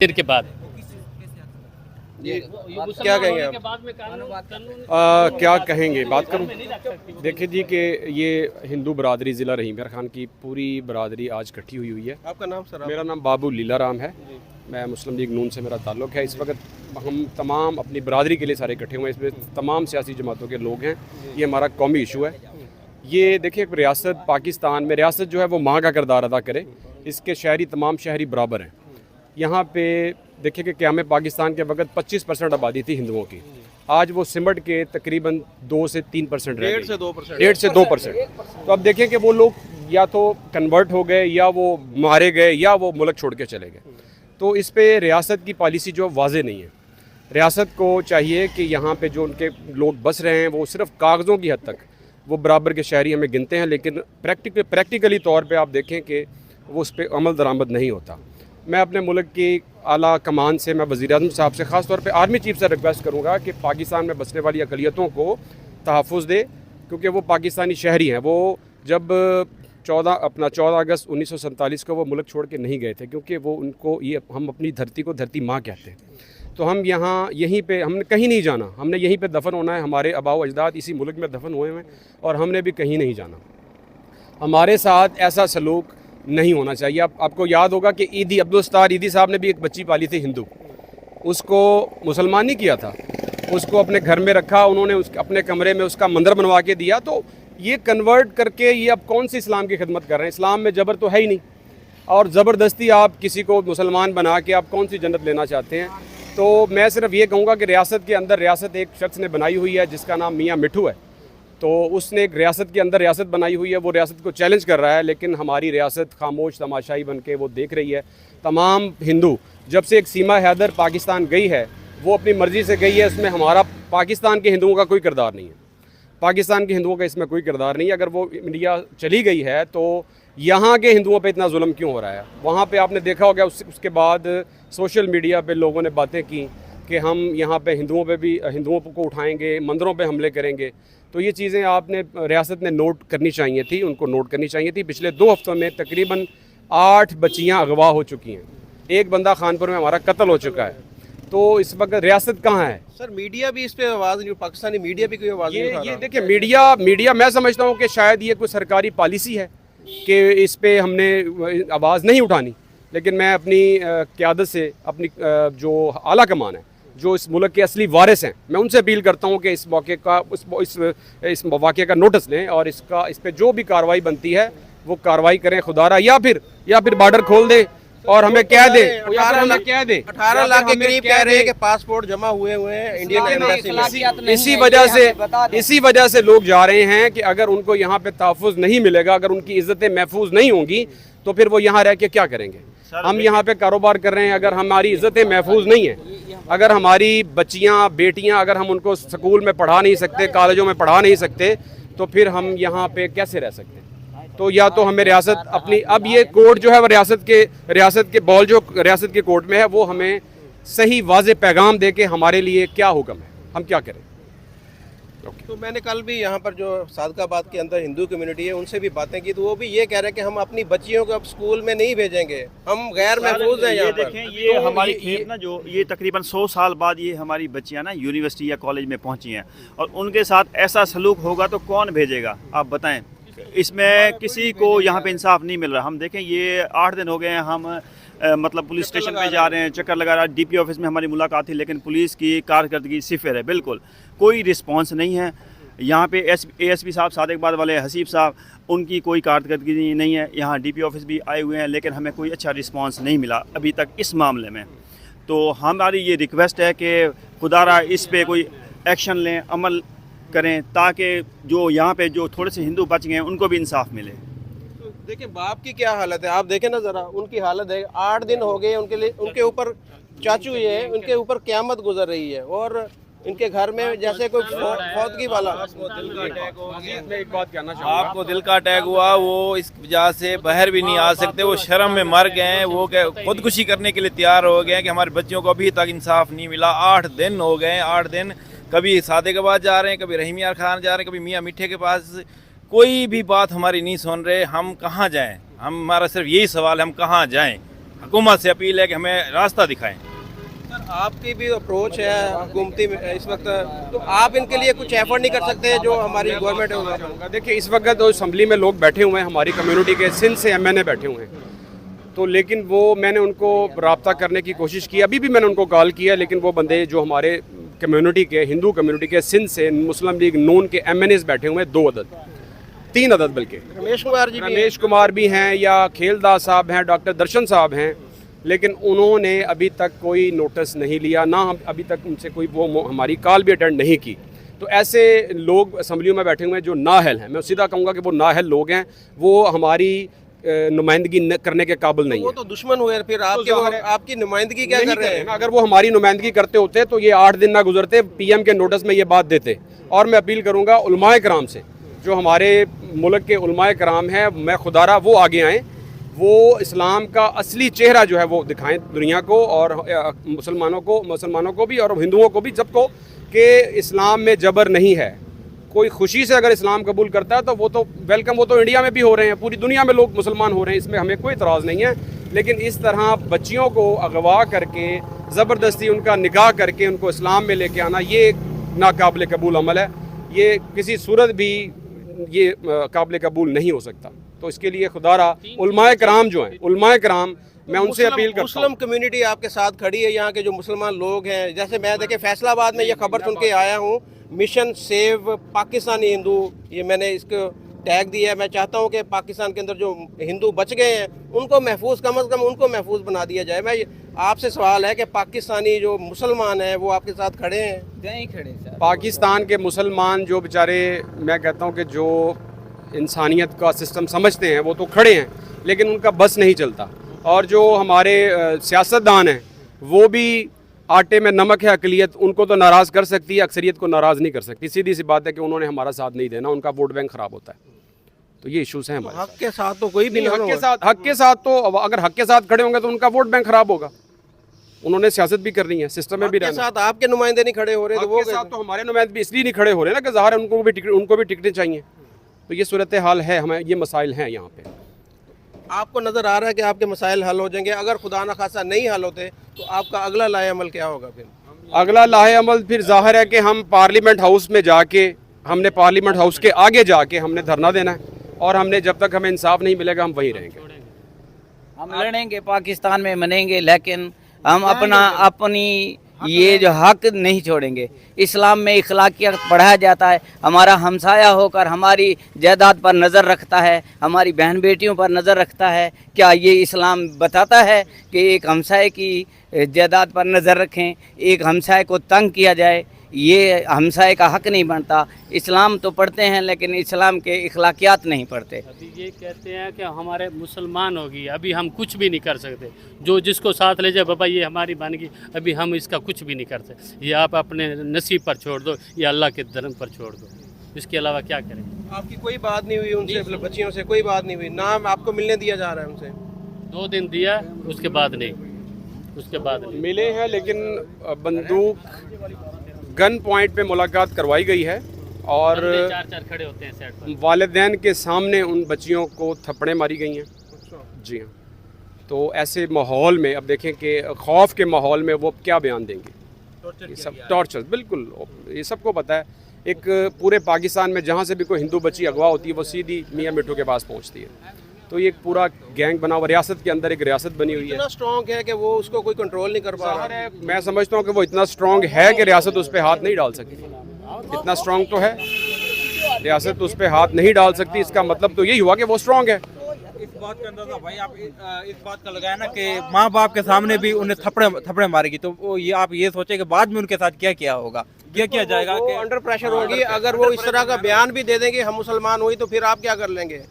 देर के बाद क्या कहेंगे आप? क्या कहेंगे बात करूं? देखिए जी कि ये हिंदू बरादरी ज़िला रहीम यार खान की पूरी बरादरी आज इकट्ठी हुई है। आपका नाम सर? मेरा नाम बाबू लीला राम है। मैं मुस्लिम लीग नून से मेरा ताल्लुक़ है। इस वक्त हम तमाम अपनी बरादरी के लिए सारे इकट्ठे हुए हैं। इसमें तमाम सियासी जमातों के लोग हैं। ये हमारा कौमी इशू है। ये देखिए रियासत पाकिस्तान में रियासत जो है वो माँ का किरदार अदा करे। इसके शहरी तमाम शहरी बराबर हैं। यहाँ पे देखिए कि क़याम पाकिस्तान के वक्त 25% आबादी थी हिंदुओं की। आज वो सिमट के तकरीबन 2 से 3% रह गई। 1.5 से 2%। तो अब देखें कि वो लोग या तो कन्वर्ट हो गए या वो मारे गए या वो मुल्क छोड़ के चले गए। तो इस पे रियासत की पॉलिसी जो वाज़ेह नहीं है। रियासत को चाहिए कि यहाँ पे जो उनके लोग बस रहे हैं वो सिर्फ कागज़ों की हद तक वो बराबर के शहरी हमें गिनते हैं, लेकिन प्रैक्टिकली तौर पे आप देखें कि वो उस पर अमल दरामद नहीं होता। मैं अपने मुल्क की आला कमान से मैं वज़ीर-ए-आज़म साहब से ख़ास तौर पे आर्मी चीफ से रिक्वेस्ट करूँगा कि पाकिस्तान में बसने वाली अक़लियतों को तहफ़्फ़ुज़ दे, क्योंकि वो पाकिस्तानी शहरी हैं। वो जब 14 अगस्त 1947 को वो मुल्क छोड़ के नहीं गए थे, क्योंकि वो उनको ये हम अपनी धरती को धरती माँ कहते हैं। तो हम यहाँ यहीं पे हमने कहीं नहीं जाना, हमने यहीं पे दफन होना है। हमारे आबाओ अजदाद इसी मुल्क में दफन हुए हैं और हमने भी कहीं नहीं जाना। हमारे साथ ऐसा सलूक नहीं होना चाहिए। आपको याद होगा कि ईदी अब्दुल सत्तार ईदी साहब ने भी एक बच्ची पाली थी हिंदू, उसको मुसलमान नहीं किया था, उसको अपने घर में रखा उन्होंने, अपने कमरे में उसका मंदिर बनवा के दिया। तो ये कन्वर्ट करके ये अब कौन सी इस्लाम की खिदमत कर रहे हैं? इस्लाम में जबर तो है ही नहीं, और ज़बरदस्ती आप किसी को मुसलमान बना के आप कौन सी जन्नत लेना चाहते हैं? तो मैं सिर्फ ये कहूँगा कि रियासत के अंदर रियासत एक शख्स ने बनाई हुई है जिसका नाम मियाँ मिठू है। तो उसने एक रियासत के अंदर रियासत बनाई हुई है, वो रियासत को चैलेंज कर रहा है, लेकिन हमारी रियासत खामोश तमाशाई बन के वो देख रही है। तमाम हिंदू जब से एक सीमा हैदर पाकिस्तान गई है वो अपनी मर्ज़ी से गई है। इसमें हमारा पाकिस्तान के हिंदुओं का कोई किरदार नहीं है। पाकिस्तान के हिंदुओं का इसमें कोई किरदार नहीं है। अगर वो इंडिया चली गई है तो यहाँ के हिंदुओं पे इतना जुल्म क्यों हो रहा है? वहाँ पे आपने देखा होगा उसके बाद सोशल मीडिया पे लोगों ने बातें की कि हम यहाँ पे हिंदुओं को उठाएंगे, मंदिरों पे हमले करेंगे। तो ये चीज़ें आपने रियासत ने नोट करनी चाहिए थी, उनको नोट करनी चाहिए थी। पिछले 2 हफ्तों में तकरीबन 8 बच्चियाँ अगवा हो चुकी हैं। एक बंदा खानपुर में हमारा कत्ल हो चुका है। तो इस वक्त रियासत कहाँ है? सर मीडिया भी इस पे आवाज़ नहीं, पाकिस्तानी मीडिया भी कोई आवाज़ नहीं उठा रहा। ये देखिए मीडिया मैं समझता हूँ कि शायद ये कोई सरकारी पॉलिसी है कि इस पे हमने आवाज़ नहीं उठानी। लेकिन मैं अपनी क़यादत से अपनी जो आला कमान है, जो इस मुल्क के असली वारिस हैं, मैं उनसे अपील करता हूं कि इस वाक़े का नोटिस लें और इस पे जो भी कार्रवाई बनती है वो कार्रवाई करें खुदारा, या फिर बॉर्डर खोल दें और हमें कह दें 18 लाख के करीब कह रहे हैं कि पासपोर्ट जमा हुए हैं इंडियन एम्बेसी में। इसी वजह से लोग जा रहे हैं कि अगर उनको यहाँ पे तहफ़्फ़ुज़ नहीं मिलेगा, अगर उनकी इज़्ज़तें महफूज नहीं होंगी तो फिर वो यहाँ रह के क्या करेंगे? हम यहाँ पे कारोबार कर रहे हैं, अगर हमारी इज़्ज़तें महफूज नहीं हैं, अगर हमारी बच्चियाँ बेटियाँ अगर हम उनको स्कूल में पढ़ा नहीं सकते, कॉलेजों में पढ़ा नहीं सकते, तो फिर हम यहाँ पे कैसे रह सकते हैं? तो या तो हमें रियासत अपनी, अब ये कोर्ट जो है वो रियासत के बॉल जो रियासत के कोर्ट में है वो हमें सही वाज़े पैगाम दे के हमारे लिए क्या हुक्म है, हम क्या करें? तो मैंने कल भी यहाँ पर जो सादकाबाद के अंदर हिंदू कम्युनिटी है उनसे भी बातें की, तो वो भी ये कह रहे हैं कि हम अपनी बच्चियों को अब स्कूल में नहीं भेजेंगे, हम गैर महफूज हैं यहाँ पर। देखें ये तो हमारी खेत ना जो ये तकरीबन 100 साल बाद ये हमारी बच्चियाँ ना यूनिवर्सिटी या कॉलेज में पहुँची हैं और उनके साथ ऐसा सलूक होगा तो कौन भेजेगा? आप बताएं। इसमें किसी को यहाँ पे इंसाफ नहीं मिल रहा। हम देखें ये 8 दिन हो गए हैं, हम मतलब पुलिस स्टेशन पे जा रहे हैं, चक्कर लगा रहा है। डीपी ऑफिस में हमारी मुलाकात थी, लेकिन पुलिस की कारकर्दगी सिफर है, बिल्कुल कोई रिस्पांस नहीं है। यहाँ पे एएसपी साहब सादिकबाद वाले हसीब साहब, उनकी कोई कारकर्दगी नहीं है। यहाँ डीपी ऑफिस भी आए हुए हैं, लेकिन हमें कोई अच्छा रिस्पांस नहीं मिला अभी तक इस मामले में। तो हमारी ये रिक्वेस्ट है कि खुदारा इस पर कोई एक्शन लें, अमल करें, ताकि जो यहाँ पे जो थोड़े से हिंदू बच गए हैं उनको भी इंसाफ मिले। तो देखिए बाप की क्या हालत है, आप देखें ना ज़रा उनकी हालत है। 8 दिन हो गए उनके ऊपर चाचू ये है, उनके ऊपर क़यामत गुजर रही है और इनके घर में जैसे कोई फौतगी वाला। एक बात कहना चाहूँगा, आपको दिल का अटैक हुआ, वो इस वजह से बाहर भी नहीं आ सकते, वो शर्म में मर गए हैं, वो खुदकुशी करने के लिए तैयार हो गए हैं कि हमारे बच्चों को अभी तक इंसाफ नहीं मिला। 8 दिन हो गए, 8 दिन कभी सादिकाबाद जा रहे हैं, कभी रहीम यार खान जा रहे हैं, कभी मियाँ मिठे के पास, कोई भी बात हमारी नहीं सुन रहे। हम कहाँ जाएँ? हमारा सिर्फ यही सवाल है, हम कहाँ जाएँ? हुकूमत से अपील है कि हमें रास्ता दिखाएं। सर आपकी भी अप्रोच है हुकूमती में इस वक्त, तो आप इनके लिए कुछ एफर्ट नहीं कर सकते जो हमारी गवर्नमेंट है? देखिए इस वक्त तो असम्बली में लोग बैठे हुए हैं हमारी कम्युनिटी के, सिंध से MNA बैठे हुए हैं, तो लेकिन वो मैंने उनको रब्ता करने की कोशिश की, अभी भी मैंने उनको कॉल किया, लेकिन वो बंदे जो हमारे कम्युनिटी के, हिंदू कम्युनिटी के सिंध से मुस्लिम लीग नून के MNAs बैठे हुए हैं, 2 अदद 3 अदद बल्कि, रमेश कुमार जी भी रमेश कुमार भी हैं या खेलदास साहब हैं, डॉक्टर दर्शन साहब हैं, लेकिन उन्होंने अभी तक कोई नोटिस नहीं लिया, ना हम अभी तक उनसे कोई वो हमारी कॉल भी अटेंड नहीं की। तो ऐसे लोग असम्बलियों में बैठे हुए हैं जो नाअहल हैं, मैं सीधा कहूँगा कि वो नाअहल लोग हैं, वो हमारी नुमाइंदगी करने के काबिल नहीं वो है। तो दुश्मन हुए, फिर आपकी नुमाइंदगी क्या कर रहे हैं? अगर वो हमारी नुमाइंदगी करते होते तो ये 8 दिन ना गुजरते, PM के नोटिस में ये बात देते। और मैं अपील करूँगा उलमाए कराम से, जो हमारे मुल्क के उलमाए कराम हैं, मैं खुदारा वो आगे आएँ, वो इस्लाम का असली चेहरा जो है वो दिखाएं दुनिया को, और मुसलमानों को भी और हिंदुओं को भी, सबको, कि इस्लाम में जबर नहीं है। कोई खुशी से अगर इस्लाम कबूल करता है तो वो तो वेलकम, वो तो इंडिया में भी हो रहे हैं, पूरी दुनिया में लोग मुसलमान हो रहे हैं, इसमें हमें कोई इतराज़ नहीं है। लेकिन इस तरह बच्चियों को अगवा करके ज़बरदस्ती उनका निकाह करके उनको इस्लाम में लेके आना, ये नाकाबिल कबूल अमल है, ये किसी सूरत भी ये काबिल कबूल नहीं हो सकता। तो इसके लिए खुदारा उलमाए कराम जो हैं, उलमाए कराम, मैं उनसे अपील करता हूँ। मुस्लिम कम्युनिटी आपके साथ खड़ी है, यहाँ के जो मुसलमान लोग हैं, जैसे मैं देखे फैसलाबाद में ये खबर सुन के आया हूँ, मिशन सेव पाकिस्तानी हिंदू, ये मैंने इसको टैग दिया है। मैं चाहता हूँ कि पाकिस्तान के अंदर जो हिंदू बच गए हैं उनको महफूज, कम से कम उनको महफूज बना दिया जाए। मैं आपसे सवाल है कि पाकिस्तानी जो मुसलमान हैं वो आपके साथ खड़े हैं? नहीं खड़े सर। पाकिस्तान के मुसलमान जो बेचारे, मैं कहता हूँ कि जो इंसानियत का सिस्टम समझते हैं वो तो खड़े हैं, लेकिन उनका बस नहीं चलता। और जो हमारे सियासतदान हैं वो भी आटे में नमक है अक़लियत, उनको तो नाराज़ कर सकती है, अक्सरियत को नाराज़ नहीं कर सकती। सीधी सी बात है कि उन्होंने हमारा साथ नहीं देना, उनका वोट बैंक ख़राब होता है। तो ये इश्यूज़ हैं हमारे। हक के साथ तो कोई भी नहीं, हक के साथ तो अगर हक के साथ खड़े होंगे तो उनका वोट बैंक ख़राब होगा। उन्होंने सियासत भी करनी है, सिस्टम में भी रहना है। साथ आपके नुमाइंदे नहीं खड़े हो रहे, तो वो साथ तो हमारे नुमाइंदे भी इसलिए नहीं खड़े हो रहे ना कि ज़ाहिर है उनको भी टिकटें चाहिए। तो ये सूरत हाल है, हमें ये मसाइल हैं यहाँ पे। आपको नज़र आ रहा है कि आपके मसाइल हल हो जाएंगे? अगर खुदा न खासा नहीं हल होते तो आपका अगला लाए अमल क्या होगा? फिर अगला लाहे अमल फिर ज़ाहिर है कि हम पार्लियामेंट हाउस में जाके, हमने पार्लियामेंट हाउस के आगे जाके हमने धरना देना है, और हमने जब तक हमें इंसाफ नहीं मिलेगा हम वहीं रहेंगे। हम लड़ेंगे, पाकिस्तान में मनेंगे, लेकिन हम अपनी ये जो हक नहीं छोड़ेंगे। इस्लाम में इखलाकियत पढ़ाया जाता है, हमारा हमसाया होकर हमारी जायदाद पर नज़र रखता है, हमारी बहन बेटियों पर नज़र रखता है। क्या ये इस्लाम बताता है कि एक हमसाए की जायदाद पर नज़र रखें, एक हमसाए को तंग किया जाए? ये हमसाए का हक नहीं बनता। इस्लाम तो पढ़ते हैं लेकिन इस्लाम के इखलाकियात नहीं पढ़ते। अभी ये कहते हैं कि हमारे मुसलमान होगी, अभी हम कुछ भी नहीं कर सकते। जो जिसको साथ ले जाए, बाबा ये हमारी बन गई, अभी हम इसका कुछ भी नहीं कर सकते। ये आप अपने नसीब पर छोड़ दो या अल्लाह के धर्म पर छोड़ दो, इसके अलावा क्या करें? आपकी कोई बात नहीं हुई उनसे, बच्चियों से कोई बात नहीं हुई? नाम आपको मिलने दिया जा रहा है उनसे? 2 दिन दिया, उसके बाद नहीं, उसके बाद नहीं मिले हैं, लेकिन बंदूक गन पॉइंट पे मुलाकात करवाई गई है, और 4 खड़े होते हैं सेट पर। वालिदैन के सामने उन बच्चियों को थप्पड़ें मारी गई हैं। जी हाँ। तो ऐसे माहौल में अब देखें कि खौफ के माहौल में वो क्या बयान देंगे। ये सब टॉर्चर, बिल्कुल ये सबको पता है। एक पूरे पाकिस्तान में जहाँ से भी कोई हिंदू बच्ची अगवा होती है वो सीधी मियाँ मिट्ठू के पास पहुँचती है। तो ये एक पूरा गैंग बना हुआ, रियासत के अंदर एक रियासत बनी हुई है। इतना स्ट्रॉन्ग है कि वो उसको कोई कंट्रोल नहीं कर पा रहा है। मैं समझता हूँ कि वो इतना स्ट्रॉन्ग है कि रियासत उस पर हाथ नहीं डाल सकती। इतना स्ट्रॉन्ग तो है, रियासत उस पर हाथ नहीं डाल सकती। इसका मतलब तो यही हुआ कि वो स्ट्रॉन्ग है। इस बात का अंदाजा भाई आप इस बात का लगाया ना कि माँ बाप के सामने भी उन्हें थप्पड़े मारेगी, तो वो ये आप ये सोचे कि बाद में उनके साथ क्या किया होगा, क्या किया जाएगा? वो अंडर प्रेशर होगी। अगर वो इस तरह का बयान भी दे देंगे हम मुसलमान हुई, तो फिर आप क्या कर लेंगे?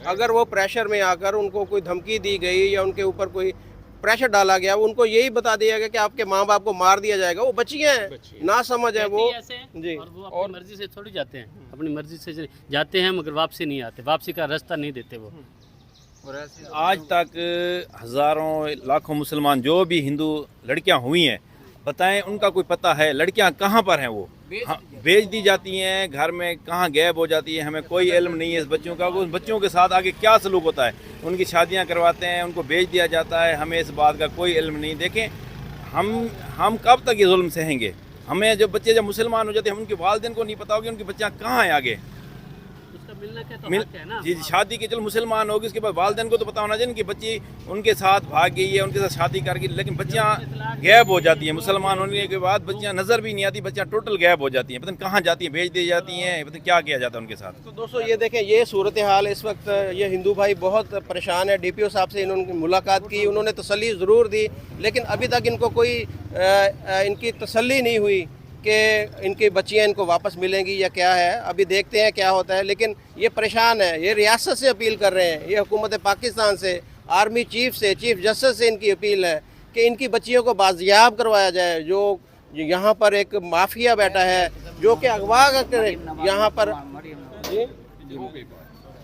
अगर वो प्रेशर में आकर उनको कोई धमकी दी गई या उनके ऊपर कोई प्रेशर डाला गया, उनको यही बता दिया गया कि आपके माँ बाप को मार दिया जाएगा, वो बच्चियां हैं, ना समझ है वो जी, और वो अपनी मर्जी से थोड़ी जाते हैं, अपनी मर्जी से जाते हैं मगर वापसी नहीं आते, वापसी का रास्ता नहीं देते वो। आज तक हज़ारों लाखों मुसलमान जो भी हिंदू लड़कियां हुई हैं, बताएं, उनका कोई पता है? लड़कियां कहाँ पर हैं? वो भेज दी जाती हैं, घर में कहाँ गायब हो जाती है, हमें कोई इल्म नहीं है इस बच्चों का। उस बच्चों के साथ आगे क्या सलूक होता है, उनकी शादियां करवाते हैं, उनको भेज दिया जाता है, हमें इस बात का कोई इल्म नहीं। देखें, हम कब तक ये जुल्म सहेंगे? हमें जब बच्चे जब मुसलमान हो जाते हैं, हम उनके वालिदैन को नहीं पता होगी उनकी बच्चियाँ कहाँ हैं आगे। मिलने के तो मिल हक है ना। जी, शादी के चलो मुसलमान होगी, उसके बाद वालिदैन को तो पता होना चाहिए कि बच्ची उनके साथ भाग गई है, उनके साथ शादी कर गई, लेकिन बच्चियाँ गायब हो जाती हैं। मुसलमान होने के बाद बच्चियाँ नज़र भी नहीं आती, बच्चियाँ टोटल गायब हो जाती हैं, पता नहीं कहाँ जाती हैं, भेज दी जाती हैं, पता नहीं क्या किया जाता है उनके साथ। तो दोस्तों ये देखें, ये सूरत हाल इस वक्त, ये हिंदू भाई बहुत परेशान है। DPO साहब से इन्होंने मुलाकात की, उन्होंने तसल्ली ज़रूर दी, लेकिन अभी तक इनको कोई इनकी तसल्ली नहीं हुई कि इनकी बच्चियां इनको वापस मिलेंगी या क्या है। अभी देखते हैं क्या होता है, लेकिन ये परेशान है। ये रियासत से अपील कर रहे हैं, ये हुकूमत पाकिस्तान से, आर्मी चीफ से, चीफ जस्टिस से इनकी अपील है कि इनकी बच्चियों को बाजियाब करवाया जाए। जो यहाँ पर एक माफिया बैठा है जो कि अगवा करे, यहाँ पर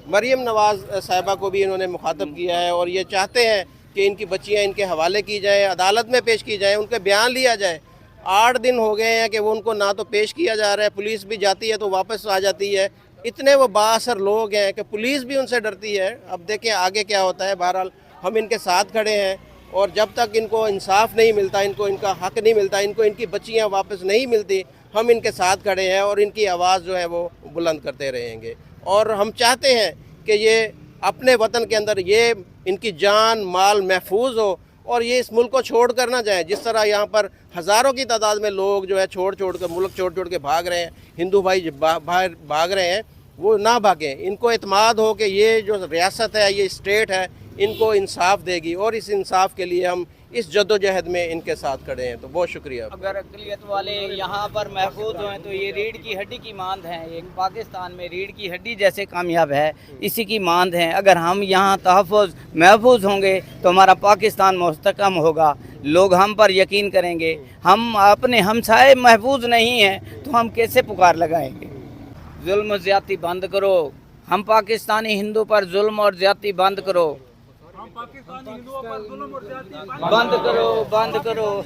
मरीम नवाज साहिबा को भी इन्होंने मुखातब किया है और ये चाहते हैं कि इनकी बच्चियाँ इनके हवाले की जाए, अदालत में पेश की जाए, उनके बयान लिया जाए। 8 दिन हो गए हैं कि वो उनको ना तो पेश किया जा रहा है, पुलिस भी जाती है तो वापस आ जाती है। इतने वो बाअसर लोग हैं कि पुलिस भी उनसे डरती है। अब देखें आगे क्या होता है। बहरहाल हम इनके साथ खड़े हैं और जब तक इनको इंसाफ नहीं मिलता, इनको इनका हक नहीं मिलता, इनको इनकी बच्चियां वापस नहीं मिलती, हम इनके साथ खड़े हैं और इनकी आवाज़ जो है वो बुलंद करते रहेंगे। और हम चाहते हैं कि ये अपने वतन के अंदर ये इनकी जान माल महफूज हो और ये इस मुल्क को छोड़ कर ना जाए। जिस तरह यहाँ पर हज़ारों की तादाद में लोग जो है छोड़ कर मुल्क छोड़ के भाग रहे हैं, हिंदू भाई भाग रहे हैं, वो ना भागें। इनको एतमाद हो कि ये जो रियासत है, ये स्टेट है, इनको इंसाफ देगी और इस इंसाफ के लिए हम इस जद्दोजहद में इनके साथ खड़े हैं। तो बहुत शुक्रिया। अगर अक़लियत वाले यहाँ पर महफूज हैं तो ये रीढ़ की हड्डी की मांद है। एक पाकिस्तान में रीढ़ की हड्डी जैसे कामयाब है, इसी की मांद है। अगर हम यहाँ तहफ़्फ़ुज़ महफूज होंगे तो हमारा पाकिस्तान मुस्तकम होगा, लोग हम पर यकीन करेंगे। हम अपने हमसाए महफूज नहीं हैं तो हम कैसे पुकार लगाएंगे? जुल्म ज़्यादती बंद करो। हम पाकिस्तानी हिंदू पर जुल्म और ज़्यादती बंद करो। बंद करो, बंद करो,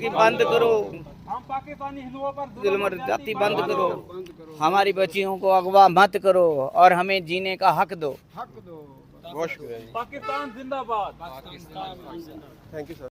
बंद करो, जुल्म और ज़्यादती बंद करो। हमारी बच्चियों को अगवा मत करो और हमें जीने का हक दो। बहुत शुक्रिया। पाकिस्तान जिंदाबाद। Thank you sir.